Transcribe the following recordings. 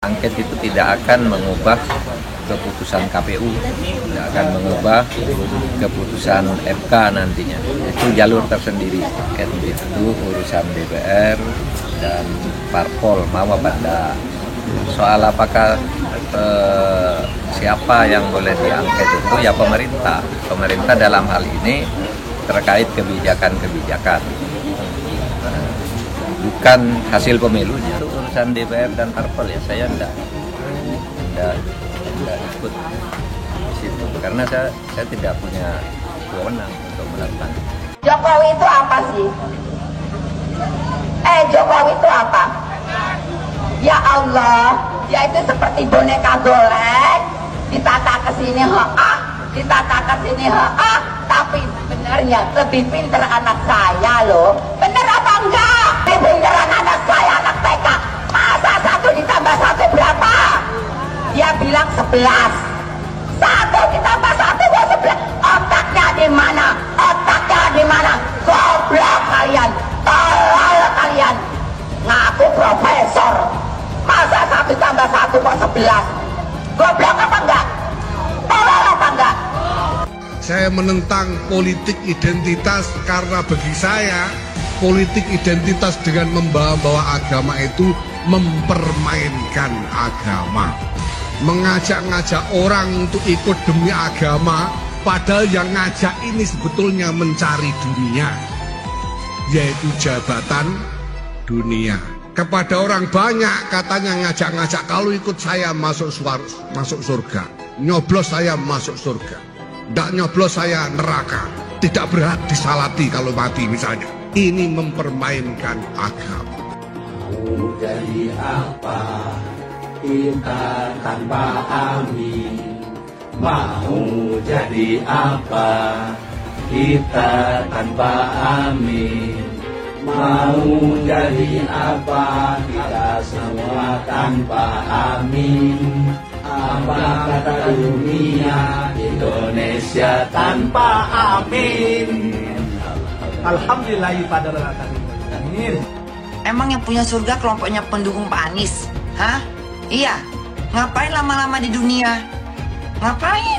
Angket itu tidak akan mengubah keputusan KPU, tidak akan mengubah keputusan MK nantinya. Itu jalur tersendiri. Angket itu urusan DPR dan parpol mau apa enggak. Soal apakah siapa yang boleh diangket itu ya pemerintah. Pemerintah dalam hal ini terkait kebijakan-kebijakan. Bukan hasil pemilunya. Itu urusan DPR dan parpol ya, saya enggak ikut di situ karena saya tidak punya wewenang untuk melakukan. Jokowi itu apa sih? Jokowi itu apa? Ya Allah, dia itu seperti boneka golek, ditata ke sini ditata ke sini tapi sebenarnya lebih pintar anak saya loh. Bener apa enggak? Lebih pintaran anak saya, anak TK. Masa 1 ditambah 1 berapa? Dia bilang 11. 1 ditambah 1 buat 11. Otaknya di mana? Otaknya di mana? Goblok kalian, tolol kalian. Ngaku profesor. Masa 1 tambah 1 kok 11? Goblok apa enggak? Tolol apa enggak? Saya menentang politik identitas karena bagi saya politik identitas dengan membawa-bawa agama itu mempermainkan agama. Mengajak-ngajak orang untuk ikut demi agama, padahal yang ngajak ini sebetulnya mencari dunia, yaitu jabatan dunia. Kepada orang banyak katanya ngajak-ngajak, kalau ikut saya masuk surga, nyoblos saya masuk surga, tidak nyoblos saya neraka, tidak berhak disalati kalau mati misalnya. Ini mempermainkan agama. Mau jadi apa kita tanpa amin? Mau jadi apa kita tanpa amin? Mau jadi apa kita semua tanpa amin? Apa kata dunia Indonesia tanpa amin? Alhamdulillahirrahmanirrahim. Emang yang punya surga kelompoknya pendukung Pak Anies? Hah? Iya. Ngapain lama-lama di dunia? Ngapain?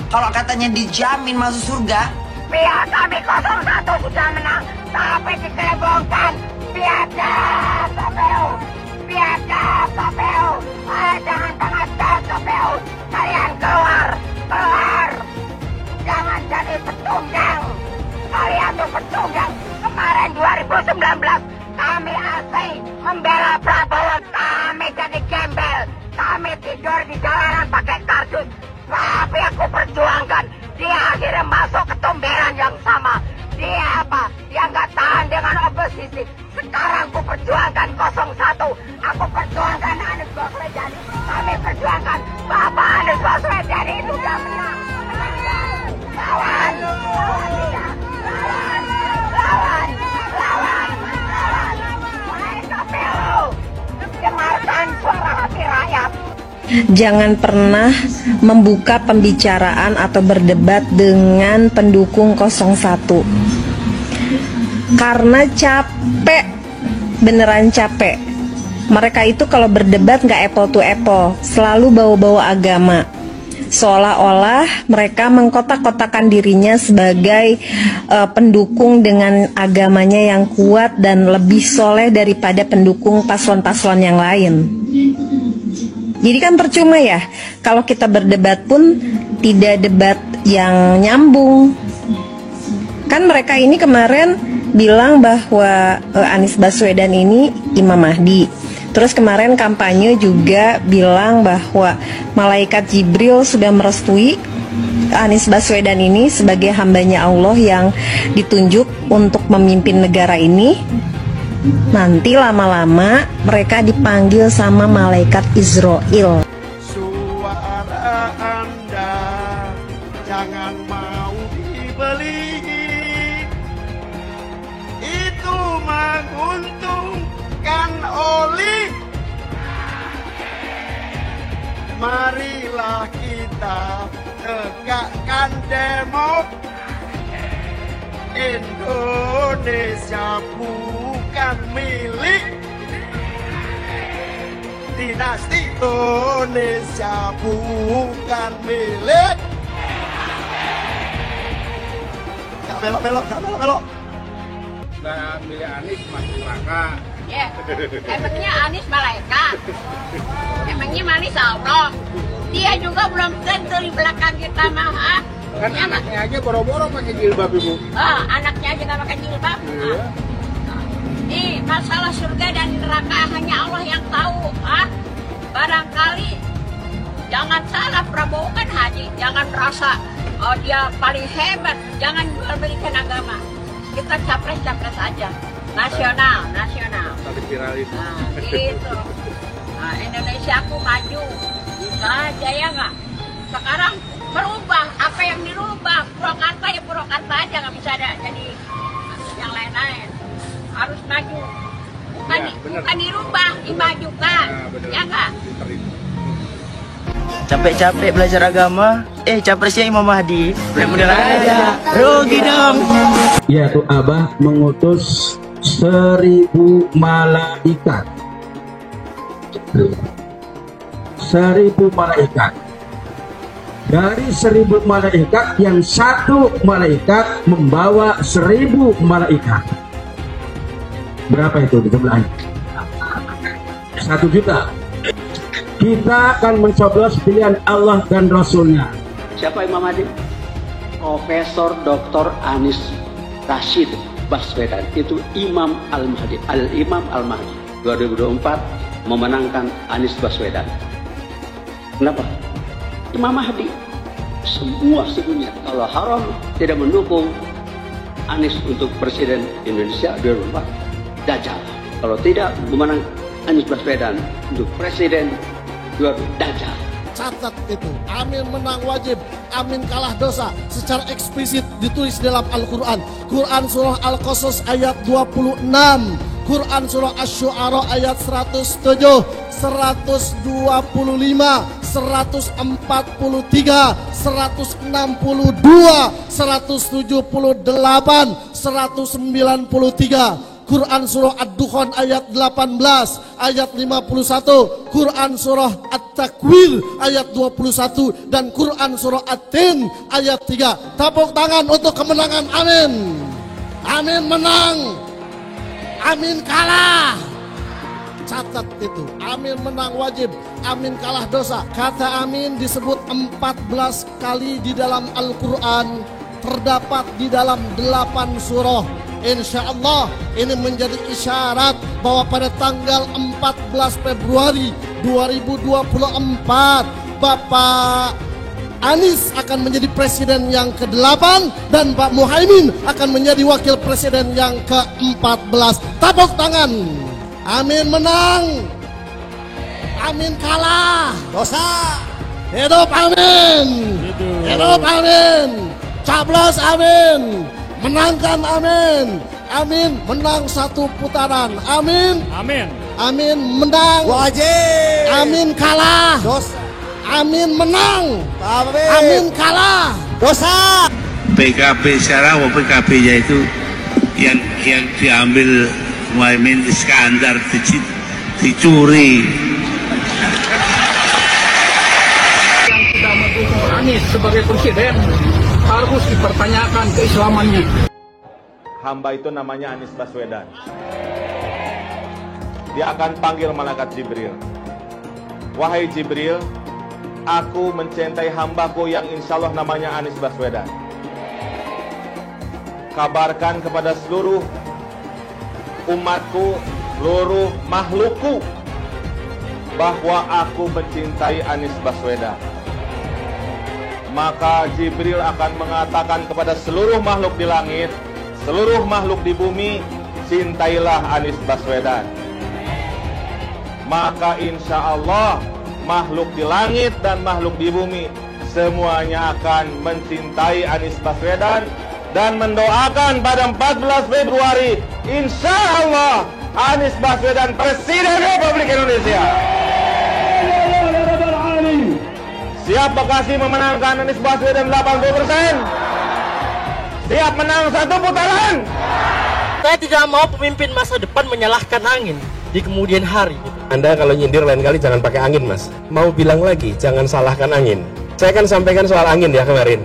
Kalau katanya dijamin masuk surga, Biar kami 01 sudah menang, tapi dikelebongkan. Biadab KPU, biadab KPU. Jangan pengajar KPU. Kalian keluar. Jangan jadi pecundang. Kalian tuh pecundang. Kemarin 2019 kami asli membela Prabowo. Kami jadi gembel. Kami tidur di jalanan pakai kardus. Tapi aku perjuangkan. Dia akhirnya masuk ke tumberan yang sama. Dia apa? Dia nggak tahan dengan oposisi. Sekarang aku perjuangkan 01. Aku perjuangkan Anies Baswedan. Kami perjuangkan Bapak Anies Baswedan itu udah menang. Lawan dia. Lawan. Hai KPU. Dengarkan suara hati rakyat. Jangan pernah membuka pembicaraan atau berdebat dengan pendukung 01 karena capek, beneran capek. Mereka itu kalau berdebat nggak apple to apple, selalu bawa-bawa agama, seolah-olah mereka mengkotak-kotakan dirinya sebagai pendukung dengan agamanya yang kuat dan lebih soleh daripada pendukung paslon-paslon yang lain. Jadi kan percuma ya, kalau kita berdebat pun tidak debat yang nyambung. Kan mereka ini kemarin bilang bahwa Anies Baswedan ini Imam Mahdi. Terus kemarin kampanye juga bilang bahwa malaikat Jibril sudah merestui Anies Baswedan ini sebagai hambanya Allah yang ditunjuk untuk memimpin negara ini. Nanti lama-lama mereka dipanggil sama malaikat Israel. Suara Anda jangan mau dibeli, itu menguntungkan oli. Marilah kita tegakkan demokrasi. Indonesia bukan milik dinasti Indonesia bukan milik. Gak belok. Nah, milih Anies masuk neraka. Ya, emangnya Anies malaikat? Emangnya manis Allah? Dia juga belum tentu di belakang kita mah. Kan Ya, anaknya aja boro-boro pakai jilbab, Ibu. anaknya aja nggak pakai jilbab. Iya. Nih, masalah surga dan neraka hanya Allah yang tahu. Barangkali jangan salah, Prabowo kan haji. Jangan merasa dia paling hebat. Jangan jual-belikan agama. Kita capres-capres aja. Nasional. Tadi viral itu. Nah, gitu. Nah, Indonesia aku maju. Bisa aja ya nggak? Sekarang berubah. Apa yang dirubah? Purwakarta ya Purwakarta aja. Nggak bisa ada jadi yang lain-lain. Harus maju. Bukan dirubah, dimajukan. Ya nggak? Capek-capek belajar agama, capresnya Imam Mahdi. Mudah-mudahan aja. Rugi dong. Yaitu Abah mengutus 1000 malaikat. 1000 malaikat. Dari 1000 malaikat yang satu malaikat membawa 1000 malaikat. Berapa itu di sebelahnya? 1 juta. Kita akan mencoblos pilihan Allah dan Rasulnya. Siapa Imam Mahdi? Profesor Dr. Anies Rashid Baswedan. Itu Imam Al-Mahdi. Al-Imam Al-Mahdi 2024 memenangkan Anies Baswedan. Kenapa? Imam Mahdi semua sedunia kalau haram tidak mendukung Anies untuk Presiden Indonesia 2024 Dajjal. Kalau tidak memenang Anies Baswedan untuk Presiden Dajjal. Catat itu, amin menang wajib, amin kalah dosa. Secara eksplisit ditulis dalam Al-Quran. Quran surah Al-Qasas ayat 26, Quran surah Asy-Syu'ara ayat 107, 125, 143, 162, 178, 193. Quran surah Ad-Dukhan ayat 18, ayat 51, Quran surah At-Takwir ayat 21, dan Quran surah At-Tin ayat 3. Tepuk tangan untuk kemenangan amin. Amin menang, amin kalah. Catat itu, amin menang wajib, amin kalah dosa. Kata amin disebut 14 kali di dalam Al-Quran, terdapat di dalam 8 surah. Insya Allah ini menjadi isyarat bahwa pada tanggal 14 Februari 2024 Bapak Anies akan menjadi presiden yang ke-8 dan Pak Muhaimin akan menjadi wakil presiden yang ke-14. Tepuk tangan. Amin menang, amin kalah dosa. Hidup amin, hidup amin, caplos amin, menangkan amin, amin menang 1 putaran, amin, amin menang wajib, amin kalah dosa, amin menang, amin kalah dosa. PKB sekarang, PKB-nya itu yang diambil Muhaimin Iskandar dicuri. Yang sudah mendukung Anies sebagai presiden harus dipertanyakan keislamannya. Hamba itu namanya Anies Baswedan. Dia akan panggil malaikat Jibril. Wahai Jibril, aku mencintai hambaku yang insya Allah namanya Anies Baswedan. Kabarkan kepada seluruh umatku, seluruh makhlukku, bahwa aku mencintai Anies Baswedan. Maka Jibril akan mengatakan kepada seluruh makhluk di langit, seluruh makhluk di bumi, cintailah Anies Baswedan. Maka insya Allah makhluk di langit dan makhluk di bumi semuanya akan mencintai Anies Baswedan dan mendoakan pada 14 Februari insya Allah Anies Baswedan Presiden Republik Indonesia. Siap Bekasi memenangkan Anies Baswedan 80%? Siap menang 1 putaran? Saya tidak mau pemimpin masa depan menyalahkan angin. di kemudian hari. Anda kalau nyindir lain kali jangan pakai angin, Mas. Mau bilang lagi, jangan salahkan angin. Saya kan sampaikan soal angin ya kemarin.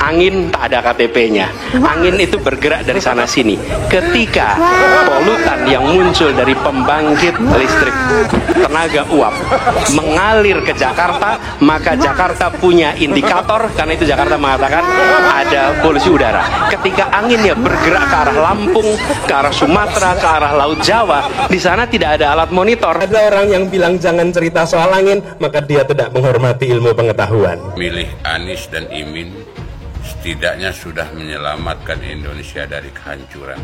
Angin tak ada KTP-nya. Angin itu bergerak dari sana sini. Ketika polutan yang muncul dari pembangkit listrik tenaga uap mengalir ke Jakarta, maka Jakarta punya indikator, karena itu Jakarta mengatakan ada polusi udara. Ketika anginnya bergerak ke arah Lampung, ke arah Sumatera, ke arah Laut Jawa, di sana tidak ada alat monitor. Ada orang yang bilang jangan cerita soal angin, maka dia tidak menghormati ilmu pengetahuan. Milih Anies dan Imin setidaknya sudah menyelamatkan Indonesia dari kehancuran.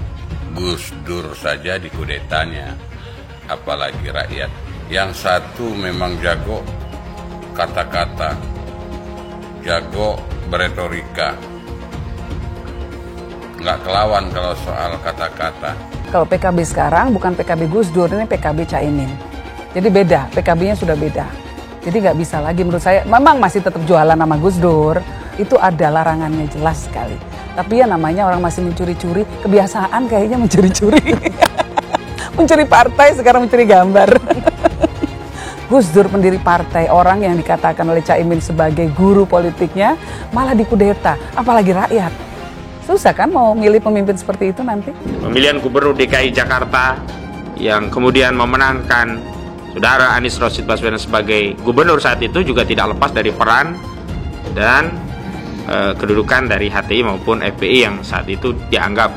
Gus Dur saja dikudetanya, apalagi rakyat. Yang satu memang jago kata-kata, jago beretorika, nggak kelawan kalau soal kata-kata. Kalau PKB sekarang bukan PKB Gus Dur, ini PKB Caimin. Jadi beda, PKB-nya sudah beda. Jadi nggak bisa lagi menurut saya, memang masih tetap jualan nama Gus Dur, itu ada larangannya jelas sekali. Tapi ya namanya orang masih mencuri-curi, kebiasaan kayaknya mencuri-curi. Mencuri partai, sekarang mencuri gambar. Gus Dur pendiri partai, orang yang dikatakan oleh Caimin sebagai guru politiknya, malah dikudeta, apalagi rakyat. Susah kan mau milih pemimpin seperti itu nanti? Pemilihan Gubernur DKI Jakarta yang kemudian memenangkan Saudara Anies Rashid Baswedan sebagai gubernur saat itu juga tidak lepas dari peran dan kedudukan dari HTI maupun FPI yang saat itu dianggap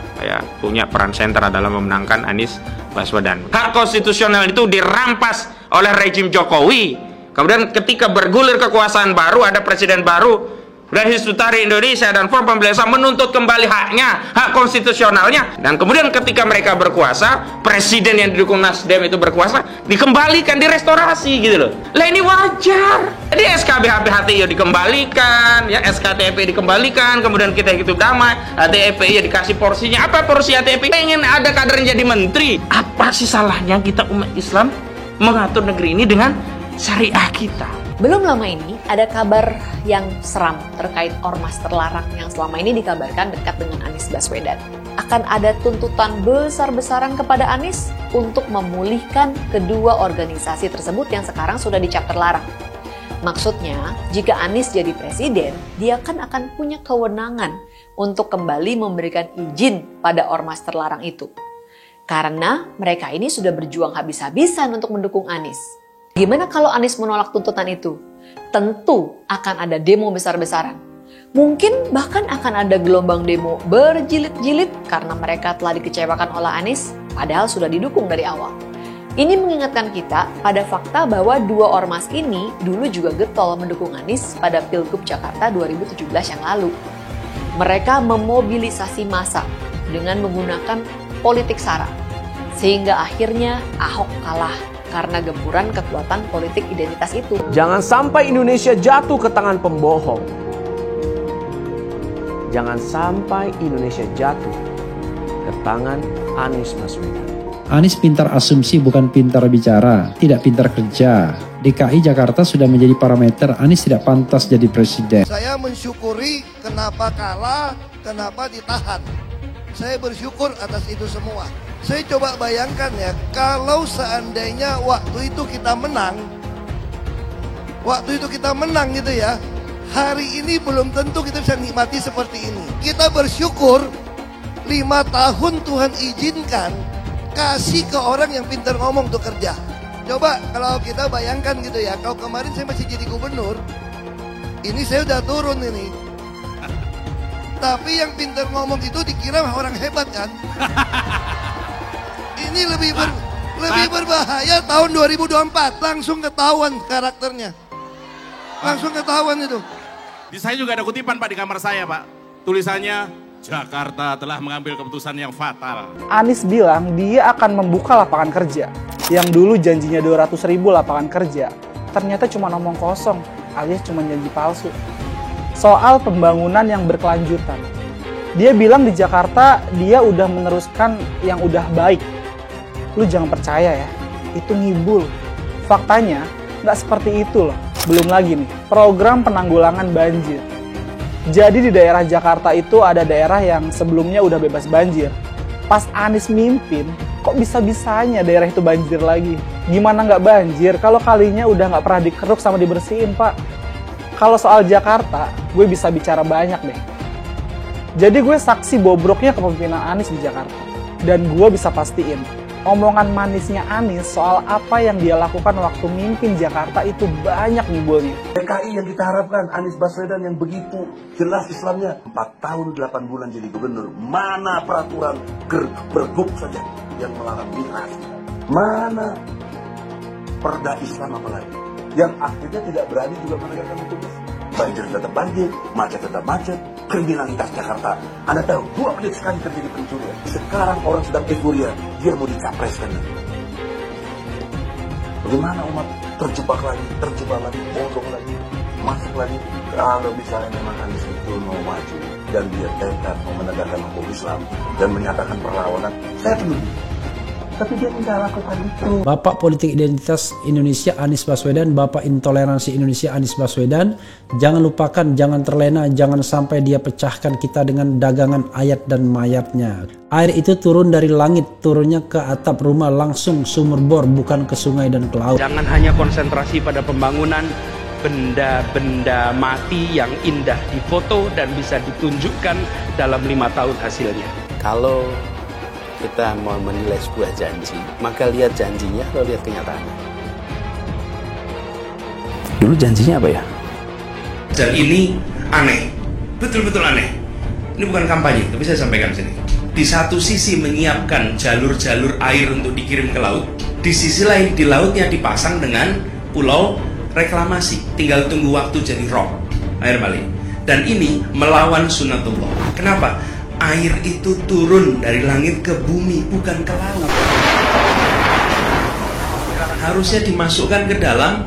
punya peran sentral dalam memenangkan Anies Baswedan. Hak konstitusional itu dirampas oleh rejim Jokowi. Kemudian ketika bergulir kekuasaan baru, ada presiden baru, dan Hizbut Tahrir Indonesia dan Front Pembela Islam menuntut kembali haknya, hak konstitusionalnya. Dan kemudian ketika mereka berkuasa, presiden yang didukung Nasdem itu berkuasa, dikembalikan, direstorasi gitu loh. Lah ini wajar. Jadi SKB HTI dikembalikan, ya SKTP dikembalikan, kemudian kita hidup damai, HTFPI dikasih porsinya. Apa porsi HTFPI? Pengen ada kadernya jadi menteri. Apa sih salahnya kita umat Islam mengatur negeri ini dengan syariah kita? Belum lama ini ada kabar yang seram terkait ormas terlarang yang selama ini dikabarkan dekat dengan Anies Baswedan. Akan ada tuntutan besar-besaran kepada Anies untuk memulihkan kedua organisasi tersebut yang sekarang sudah dicap terlarang. Maksudnya, jika Anies jadi presiden, dia kan akan punya kewenangan untuk kembali memberikan izin pada ormas terlarang itu. Karena mereka ini sudah berjuang habis-habisan untuk mendukung Anies. Gimana kalau Anies menolak tuntutan itu? Tentu akan ada demo besar-besaran. Mungkin bahkan akan ada gelombang demo berjilid-jilid karena mereka telah dikecewakan oleh Anies, padahal sudah didukung dari awal. Ini mengingatkan kita pada fakta bahwa dua ormas ini dulu juga getol mendukung Anies pada Pilgub Jakarta 2017 yang lalu. Mereka memobilisasi massa dengan menggunakan politik sara, sehingga akhirnya Ahok kalah karena gempuran kekuatan politik identitas itu. Jangan sampai Indonesia jatuh ke tangan pembohong. Jangan sampai Indonesia jatuh ke tangan Anies Baswedan. Anies pintar asumsi bukan pintar bicara, tidak pintar kerja. DKI Jakarta sudah menjadi parameter Anies tidak pantas jadi presiden. Saya mensyukuri kenapa kalah, kenapa ditahan. Saya bersyukur atas itu semua. Saya coba bayangkan ya, kalau seandainya waktu itu kita menang gitu ya, hari ini belum tentu kita bisa nikmati seperti ini. Kita bersyukur 5 tahun Tuhan izinkan kasih ke orang yang pintar ngomong untuk kerja. Coba kalau kita bayangkan gitu ya, kalau kemarin saya masih jadi gubernur, ini saya udah turun ini. Tapi yang pintar ngomong itu dikira orang hebat kan? Ini lebih berbahaya tahun 2024. Langsung ketahuan karakternya. Langsung ketahuan itu. Di saya juga ada kutipan Pak di kamar saya Pak. Tulisannya, Jakarta telah mengambil keputusan yang fatal. Anies bilang dia akan membuka lapangan kerja. Yang dulu janjinya 200.000 lapangan kerja. Ternyata cuma omong kosong, alias cuma janji palsu. Soal pembangunan yang berkelanjutan. Dia bilang di Jakarta dia udah meneruskan yang udah baik. Lu jangan percaya ya, itu ngibul. Faktanya nggak seperti itu loh. Belum lagi nih, program penanggulangan banjir. Jadi di daerah Jakarta itu ada daerah yang sebelumnya udah bebas banjir. Pas Anies mimpin, Kok bisa-bisanya daerah itu banjir lagi? Gimana nggak banjir kalau kalinya udah nggak pernah dikeruk sama dibersihin, Pak? Kalau soal Jakarta, gue bisa bicara banyak deh. Jadi gue saksi bobroknya kepemimpinan Anies di Jakarta. Dan gue bisa pastiin, omongan manisnya Anies soal apa yang dia lakukan waktu mimpin Jakarta itu banyak nimbulnya. DKI yang kita harapkan, Anies Baswedan yang begitu jelas Islamnya, 4 tahun 8 bulan jadi gubernur. Mana peraturan pergub saja yang melarang migrasi? Mana perda Islam apalagi? Yang akhirnya tidak berani juga menegakkan hukum. Banjir tetap banjir, macet tetap macet, kriminalitas Jakarta. Anda tahu, 2 menit sekali terjadi pencurian. Sekarang orang sedang euforia, dia mau dicapreskan. Bagaimana umat terjebak lagi, bodoh lagi, masuk lagi. Kalau misalnya memang Anies itu mau maju dan dia tekad mau menegakkan hukum Islam dan menyatakan perlawanan, saya penuh. Tapi dia tidak lakukan itu. Bapak politik identitas Indonesia Anies Baswedan, Bapak intoleransi Indonesia Anies Baswedan. Jangan lupakan, jangan terlena, jangan sampai dia pecahkan kita dengan dagangan ayat dan mayatnya. Air itu turun dari langit, turunnya ke atap rumah langsung sumur bor, bukan ke sungai dan ke laut. Jangan hanya konsentrasi pada pembangunan benda-benda mati yang indah difoto dan bisa ditunjukkan dalam 5 tahun hasilnya. Kalau kita mau menilai sebuah janji, maka lihat janjinya atau lihat kenyataannya. Dulu janjinya apa ya? Dan ini aneh, betul-betul aneh. Ini bukan kampanye, tapi saya sampaikan sini. Di satu sisi menyiapkan jalur-jalur air untuk dikirim ke laut, di sisi lain di lautnya dipasang dengan pulau reklamasi, tinggal tunggu waktu jadi rob, air balik. Dan ini melawan sunatullah. Kenapa? Air itu turun dari langit ke bumi, bukan ke laut. Harusnya dimasukkan ke dalam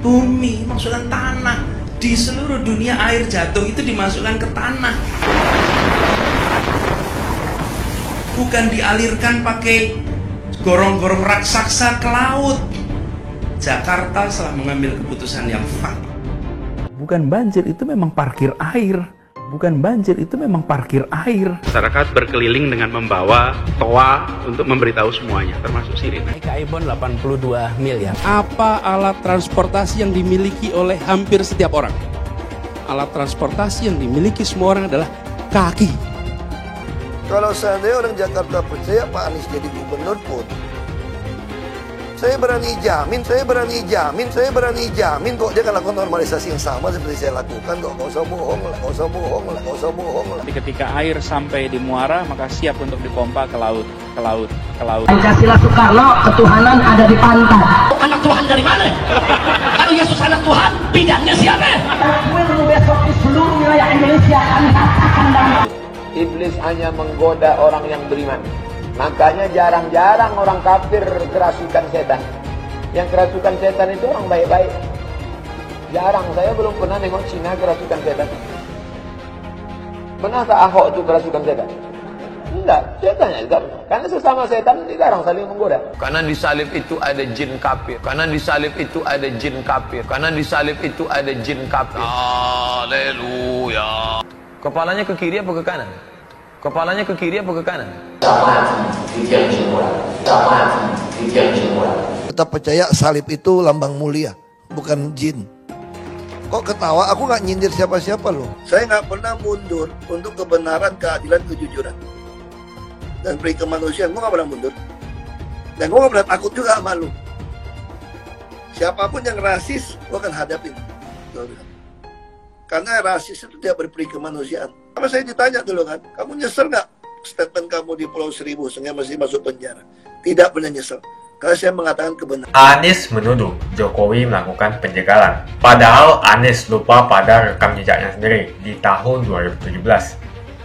bumi, masukkan tanah. Di seluruh dunia air jatuh itu dimasukkan ke tanah, bukan dialirkan pakai gorong-gorong raksasa ke laut. Jakarta telah mengambil keputusan yang fatal. Bukan banjir, itu memang parkir air. Bukan banjir, itu memang parkir air. Masyarakat berkeliling dengan membawa toa untuk memberitahu semuanya, termasuk sirine. DKI Bond 82 miliar. Apa alat transportasi yang dimiliki oleh hampir setiap orang? Alat transportasi yang dimiliki semua orang adalah kaki. Kalau seandainya orang Jakarta percaya Pak Anies jadi gubernur pun, saya berani jamin kok dia akan lakukan normalisasi yang sama seperti saya lakukan kok. Gak usah bohong lah. Tapi ketika air sampai di muara, maka siap untuk dipompa ke laut. Pancasila Soekarno, ketuhanan ada di pantai. Anak Tuhan dari mana? Kalau Yesus anak Tuhan, bidangnya siapa? Besok di seluruh wilayah Indonesia akan katakan damai. Iblis hanya menggoda orang yang beriman. Makanya jarang-jarang orang kafir kerasukan setan. Yang kerasukan setan itu orang baik-baik. Jarang, saya belum pernah nengok Cina kerasukan setan. Pernah tak Ahok itu kerasukan setan? Enggak, setannya juga. Karena sesama setan jarang saling menggoda. Karena di salib itu ada jin kafir. Haleluya. Kepalanya ke kiri apa ke kanan? Kita percaya salib itu lambang mulia, bukan jin. Kok ketawa? Aku nggak nyindir siapa-siapa loh. Saya nggak pernah mundur untuk kebenaran, keadilan, kejujuran dan peri kemanusiaan. Gue nggak pernah mundur. Dan gue nggak pernah takut juga sama lu. Siapapun yang rasis, gue akan hadapin. Karena rasis itu tidak berperi kemanusiaan. Apa saya ditanya dulu kan, kamu nyesel nggak statement kamu di Pulau Seribu sehingga masih masuk penjara? Tidak pernah nyesel. Karena saya mengatakan kebenaran. Anies menuduh Jokowi melakukan penjagalan. Padahal Anies lupa pada rekam jejaknya sendiri di tahun 2017,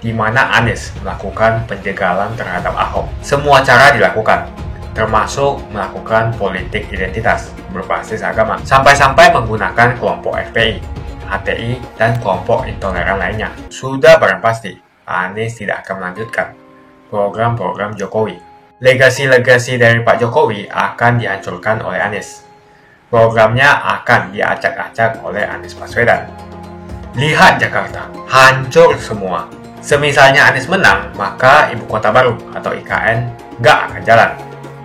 di mana Anies melakukan penjagalan terhadap Ahok. Semua cara dilakukan, termasuk melakukan politik identitas berbasis agama, sampai-sampai menggunakan kelompok FPI, HTI, dan kelompok intoleran lainnya. Sudah barang pasti, Anies tidak akan melanjutkan program-program Jokowi. Legasi-legasi dari Pak Jokowi akan dihancurkan oleh Anies. Programnya akan diacak-acak oleh Anies Baswedan. Lihat Jakarta, hancur semua. Semisalnya Anies menang, maka Ibu Kota Baru atau IKN nggak akan jalan.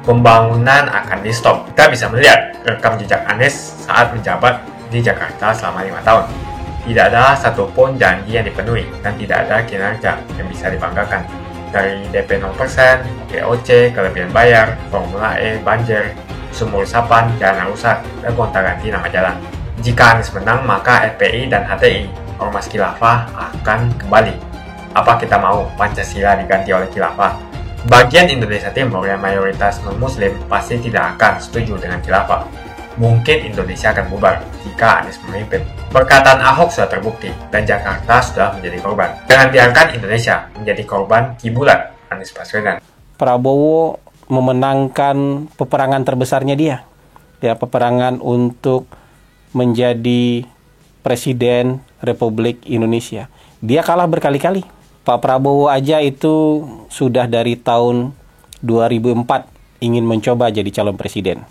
Pembangunan akan di stop. Kita bisa melihat rekam jejak Anies saat menjabat di Jakarta selama 5 tahun. Tidak ada satupun janji yang dipenuhi dan tidak ada kinerja yang bisa dibanggakan. Dari DP 0%, GOC, kelebihan bayar, Formula E, banjir, sumur resapan, jalan rusak, dan gonta-ganti nama jalan. Jika Anies menang, maka FPI dan HTI, Ormas Khilafah, akan kembali. Apa kita mau Pancasila diganti oleh Khilafah? Bagian Indonesia Timur yang mayoritas non-Muslim pasti tidak akan setuju dengan Khilafah. Mungkin Indonesia akan bubar jika Anies memimpin. Perkataan Ahok sudah terbukti dan Jakarta sudah menjadi korban. Jangan biarkan Indonesia menjadi korban kibulan Anies Baswedan. Prabowo memenangkan peperangan terbesarnya dia. Ya, peperangan untuk menjadi Presiden Republik Indonesia. Dia kalah berkali-kali. Pak Prabowo aja itu sudah dari tahun 2004 ingin mencoba jadi calon presiden.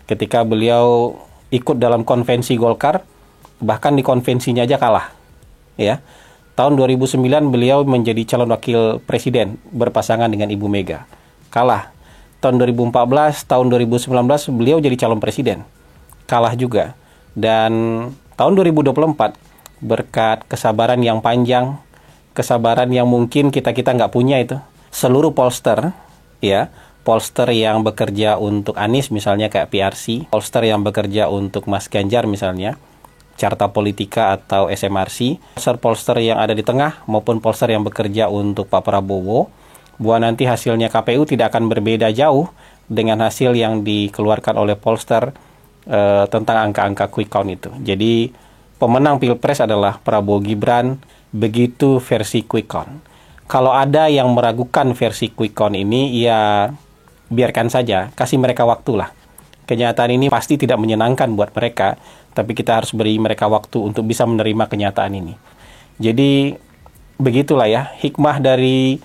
Ketika beliau ikut dalam konvensi Golkar, bahkan di konvensinya aja kalah. Ya. Tahun 2009 beliau menjadi calon wakil presiden berpasangan dengan Ibu Mega. Kalah. Tahun 2014, tahun 2019 beliau jadi calon presiden. Kalah juga. Dan tahun 2024 berkat kesabaran yang panjang, kesabaran yang mungkin kita nggak punya itu. Seluruh pollster, ya, pollster yang bekerja untuk Anies misalnya kayak PRC, pollster yang bekerja untuk Mas Ganjar misalnya, Carta Politika atau SMRC, pollster yang ada di tengah maupun pollster yang bekerja untuk Pak Prabowo, bahwa nanti hasilnya KPU tidak akan berbeda jauh dengan hasil yang dikeluarkan oleh pollster tentang angka-angka quick count itu. Jadi pemenang Pilpres adalah Prabowo Gibran, begitu versi quick count. Kalau ada yang meragukan versi quick count ini, ya biarkan saja, kasih mereka waktu lah. Kenyataan ini pasti tidak menyenangkan buat mereka, tapi kita harus beri mereka waktu untuk bisa menerima kenyataan ini. Jadi begitulah ya, hikmah dari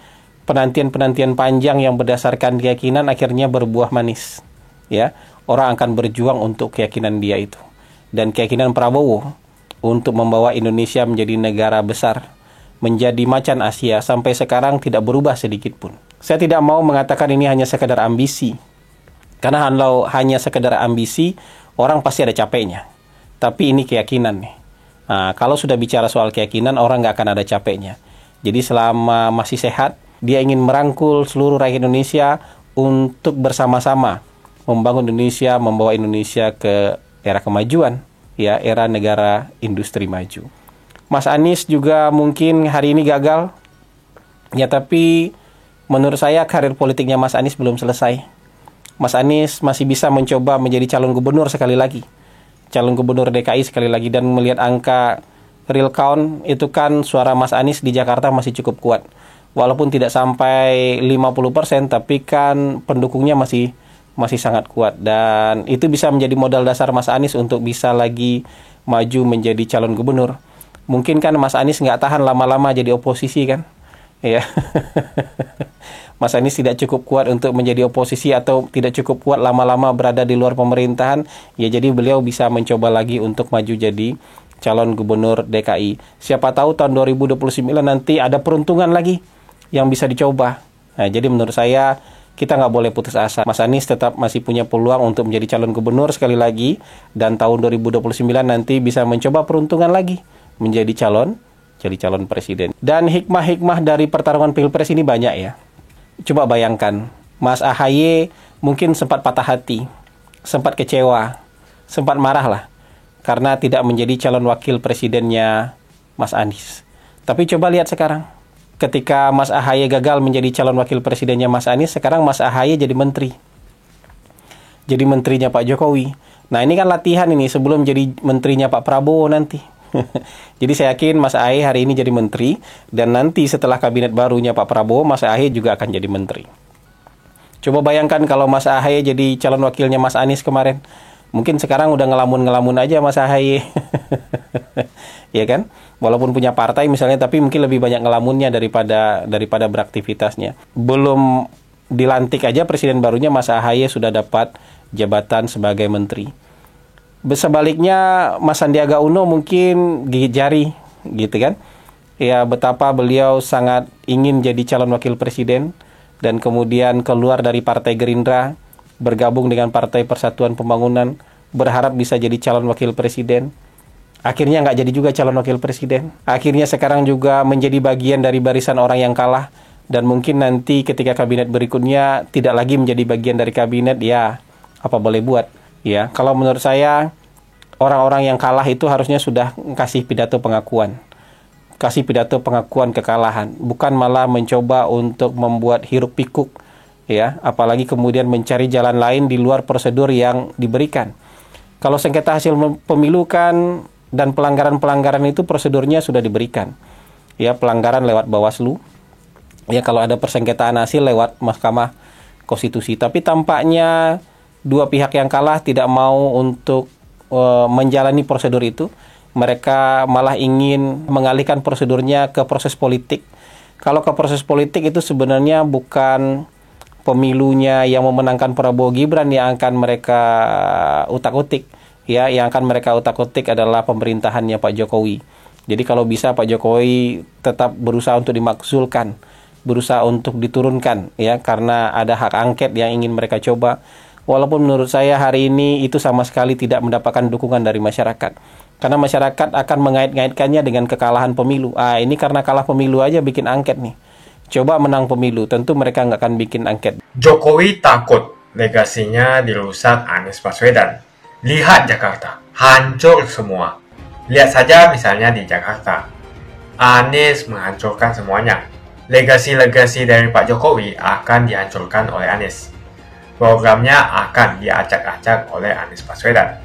penantian-penantian panjang yang berdasarkan keyakinan akhirnya berbuah manis. Ya, orang akan berjuang untuk keyakinan dia itu. Dan keyakinan Prabowo untuk membawa Indonesia menjadi negara besar, menjadi macan Asia, sampai sekarang tidak berubah sedikit pun. Saya tidak mau mengatakan ini hanya sekedar ambisi. Karena kalau hanya sekedar ambisi, orang pasti ada capeknya. Tapi ini keyakinan nih. Nah, kalau sudah bicara soal keyakinan, orang nggak akan ada capeknya. Jadi selama masih sehat, dia ingin merangkul seluruh rakyat Indonesia untuk bersama-sama membangun Indonesia, membawa Indonesia ke era kemajuan, ya, era negara industri maju. Mas Anies juga mungkin hari ini gagal, ya, tapi menurut saya karir politiknya Mas Anies belum selesai. Mas Anies masih bisa mencoba menjadi calon gubernur sekali lagi, calon gubernur DKI sekali lagi, dan melihat angka real count itu kan suara Mas Anies di Jakarta masih cukup kuat. Walaupun tidak sampai 50%, tapi kan pendukungnya masih sangat kuat, dan itu bisa menjadi modal dasar Mas Anies untuk bisa lagi maju menjadi calon gubernur. Mungkin kan Mas Anies nggak tahan lama-lama jadi oposisi kan, ya. Mas Anies tidak cukup kuat untuk menjadi oposisi atau tidak cukup kuat lama-lama berada di luar pemerintahan, ya, jadi beliau bisa mencoba lagi untuk maju jadi calon gubernur DKI. Siapa tahu tahun 2029 nanti ada peruntungan lagi yang bisa dicoba. Nah, jadi menurut saya kita nggak boleh putus asa. Mas Anies tetap masih punya peluang untuk menjadi calon gubernur sekali lagi, dan tahun 2029 nanti bisa mencoba peruntungan lagi menjadi calon presiden. Dan hikmah-hikmah dari pertarungan Pilpres ini banyak ya. Coba bayangkan, Mas AHY mungkin sempat patah hati, sempat kecewa, sempat marah lah karena tidak menjadi calon wakil presidennya Mas Anies. Tapi coba lihat sekarang, ketika Mas AHY gagal menjadi calon wakil presidennya Mas Anies, sekarang Mas AHY jadi menteri. Jadi menterinya Pak Jokowi. Nah, ini kan latihan ini sebelum jadi menterinya Pak Prabowo nanti. Jadi saya yakin Mas AHY hari ini jadi menteri, dan nanti setelah kabinet barunya Pak Prabowo, Mas AHY juga akan jadi menteri. Coba bayangkan kalau Mas AHY jadi calon wakilnya Mas Anies kemarin. Mungkin sekarang udah ngelamun-ngelamun aja Mas AHY. Ya kan? Walaupun punya partai misalnya, tapi mungkin lebih banyak ngelamunnya daripada beraktivitasnya. Belum dilantik aja presiden barunya, Mas AHY sudah dapat jabatan sebagai menteri. Sebaliknya Mas Sandiaga Uno mungkin gigit jari gitu kan. Ya, betapa beliau sangat ingin jadi calon wakil presiden, dan kemudian keluar dari Partai Gerindra, bergabung dengan Partai Persatuan Pembangunan, berharap bisa jadi calon wakil presiden. Akhirnya nggak jadi juga calon wakil presiden. Akhirnya sekarang juga menjadi bagian dari barisan orang yang kalah, dan mungkin nanti ketika kabinet berikutnya tidak lagi menjadi bagian dari kabinet. Ya, apa boleh buat. Ya, kalau menurut saya orang-orang yang kalah itu harusnya sudah kasih pidato pengakuan. Kasih pidato pengakuan kekalahan, bukan malah mencoba untuk membuat hiruk pikuk, ya, apalagi kemudian mencari jalan lain di luar prosedur yang diberikan. Kalau sengketa hasil pemilu kan dan pelanggaran-pelanggaran itu prosedurnya sudah diberikan, ya, pelanggaran lewat Bawaslu, ya, kalau ada persengketaan hasil lewat Mahkamah Konstitusi. Tapi tampaknya dua pihak yang kalah tidak mau untuk menjalani prosedur itu. Mereka malah ingin mengalihkan prosedurnya ke proses politik. Kalau ke proses politik itu sebenarnya bukan pemilunya yang memenangkan Prabowo Gibran yang akan mereka utak-utik, ya, yang akan mereka utak-utik adalah pemerintahannya Pak Jokowi. Jadi kalau bisa Pak Jokowi tetap berusaha untuk dimakzulkan, berusaha untuk diturunkan, ya, karena ada hak angket yang ingin mereka coba. Walaupun menurut saya hari ini itu sama sekali tidak mendapatkan dukungan dari masyarakat. Karena masyarakat akan mengait-ngaitkannya dengan kekalahan pemilu. Ini karena kalah pemilu aja bikin angket nih. Coba menang pemilu, tentu mereka nggak akan bikin angket. Jokowi takut legasinya dirusak Anies Baswedan. Lihat Jakarta, hancur semua. Lihat saja misalnya di Jakarta. Anies menghancurkan semuanya. Legasi-legasi dari Pak Jokowi akan dihancurkan oleh Anies. Programnya akan diacak-acak oleh Anies Baswedan.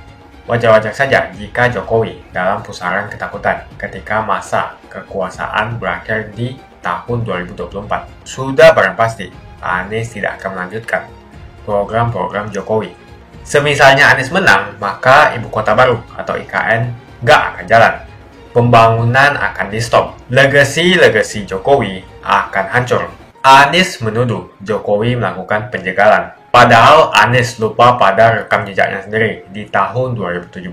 Wajar-wajar saja jika Jokowi dalam pusaran ketakutan ketika masa kekuasaan berakhir di tahun 2024. Sudah barang pasti, Anies tidak akan melanjutkan program-program Jokowi. Semisalnya Anies menang, maka Ibu Kota Baru atau IKN nggak akan jalan. Pembangunan akan di-stop. Legasi-legasi Jokowi akan hancur. Anies menuduh Jokowi melakukan penjagalan. Padahal Anies lupa pada rekam jejaknya sendiri di tahun 2017,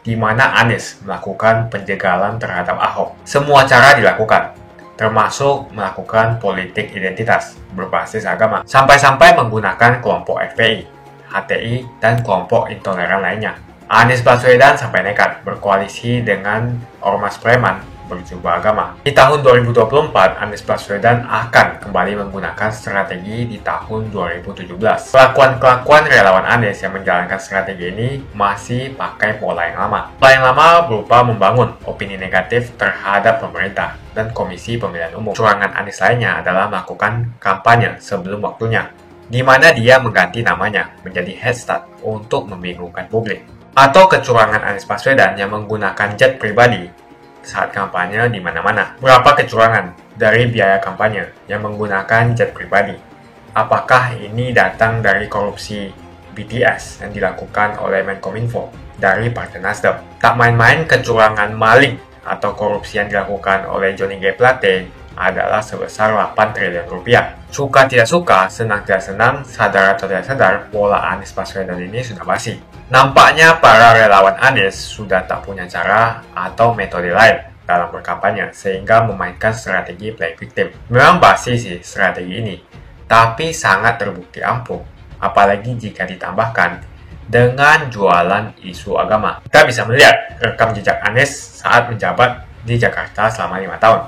di mana Anies melakukan penjagalan terhadap Ahok. Semua cara dilakukan, termasuk melakukan politik identitas berbasis agama, sampai-sampai menggunakan kelompok FPI, HTI, dan kelompok intoleran lainnya. Anies Baswedan sampai nekat berkoalisi dengan ormas preman berjubah agama. Di tahun 2024, Anies Baswedan akan kembali menggunakan strategi di tahun 2017. Kelakuan-kelakuan relawan Anies yang menjalankan strategi ini masih pakai pola yang lama. Pola yang lama berupa membangun opini negatif terhadap pemerintah dan Komisi Pemilihan Umum. Curangan Anies lainnya adalah melakukan kampanye sebelum waktunya, di mana dia mengganti namanya menjadi head start untuk membingungkan publik. Atau kecurangan Anies Baswedan yang menggunakan jet pribadi saat kampanye di mana-mana. Berapa kecurangan dari biaya kampanye yang menggunakan jet pribadi? Apakah ini datang dari korupsi BTS yang dilakukan oleh Menkominfo dari Partai Nasdem? Tak main-main kecurangan maling atau korupsi yang dilakukan oleh Johnny G. Plate adalah sebesar 8 triliun rupiah. Suka tidak suka, senang tidak senang, sadar atau tidak sadar, pola Anies Baswedan ini sudah basi. Nampaknya para relawan Anies sudah tak punya cara atau metode lain dalam berkampanye sehingga memainkan strategi playing victim. Memang basi sih strategi ini, tapi sangat terbukti ampuh, apalagi jika ditambahkan dengan jualan isu agama. Kita bisa melihat rekam jejak Anies saat menjabat di Jakarta selama 5 tahun.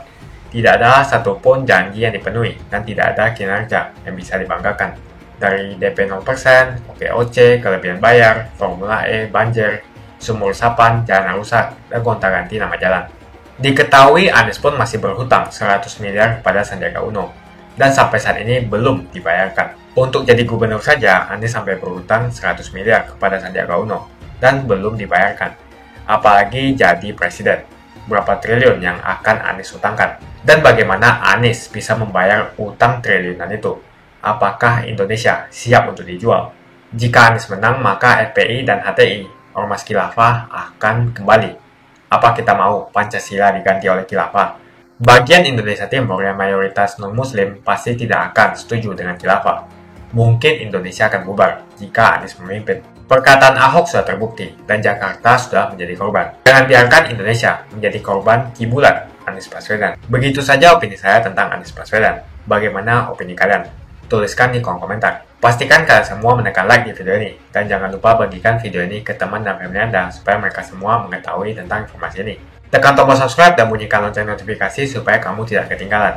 Tidak ada satupun janji yang dipenuhi dan tidak ada kinerja yang bisa dibanggakan. Dari DP 0%, OPOC, kelebihan bayar, Formula E, banjir, sumur resapan, jalan rusak, dan gonta-ganti nama jalan. Diketahui Anies pun masih berhutang 100 miliar kepada Sandiaga Uno, dan sampai saat ini belum dibayarkan. Untuk jadi gubernur saja, Anies sampai berhutang 100 miliar kepada Sandiaga Uno, dan belum dibayarkan. Apalagi jadi presiden. Berapa triliun yang akan Anies hutangkan? Dan bagaimana Anies bisa membayar utang triliunan itu? Apakah Indonesia siap untuk dijual? Jika Anies menang, maka FPI dan HTI, Ormas Khilafah, akan kembali. Apa kita mau Pancasila diganti oleh Khilafah? Bagian Indonesia Timur yang mayoritas non-Muslim pasti tidak akan setuju dengan Khilafah. Mungkin Indonesia akan bubar jika Anies memimpin. Perkataan Ahok sudah terbukti dan Jakarta sudah menjadi korban. Jangan biarkan Indonesia menjadi korban kibulan Anies Baswedan. Begitu saja opini saya tentang Anies Baswedan. Bagaimana opini kalian? Tuliskan di kolom komentar. Pastikan kalian semua menekan like di video ini. Dan jangan lupa bagikan video ini ke teman dan family Anda supaya mereka semua mengetahui tentang informasi ini. Tekan tombol subscribe dan bunyikan lonceng notifikasi supaya kamu tidak ketinggalan.